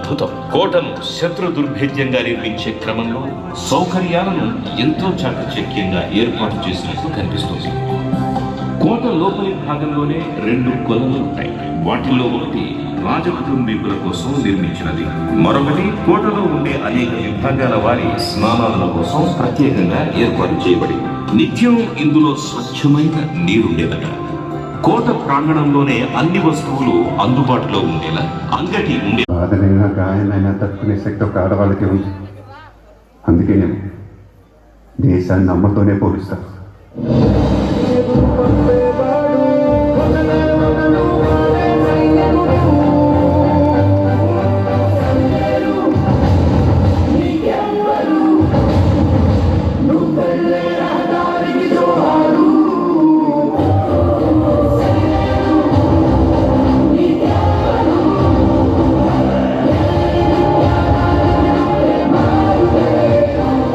అద్భుతం. కోటను శత్రు దుర్భేద్యంగా నిర్మించే క్రమంలో సౌకర్యాలను ఎంతో చాకచక్యంగా ఏర్పాటు చేసినట్టు కనిపిస్తుంది. కోట లోపలి భాగంలోనే 2 కొలలు ఉంటాయి. వాటిల్లో ఒకటి రాజకుటుంబీకుల కోసం నిర్మించినది, మరొకటి కోటలో ఉండే అనేక విభాగాల వారి స్నానాల కోసం ప్రత్యేకంగా ఏర్పాటు చేయబడింది. నిత్యం ఇందులో స్వచ్ఛమైన నీరుండేదట. కోట ప్రాంగణంలోనే అన్ని వస్తువులు అందుబాటులో ఉండేలా అంగటి ఉండే. బాధనైనా గాయమైనా తట్టుకునే శక్తి ఒక ఆడవాళ్ళకి ఉంది. అందుకే నేను దేశాన్ని అమ్మతోనే పోలుస్తాను.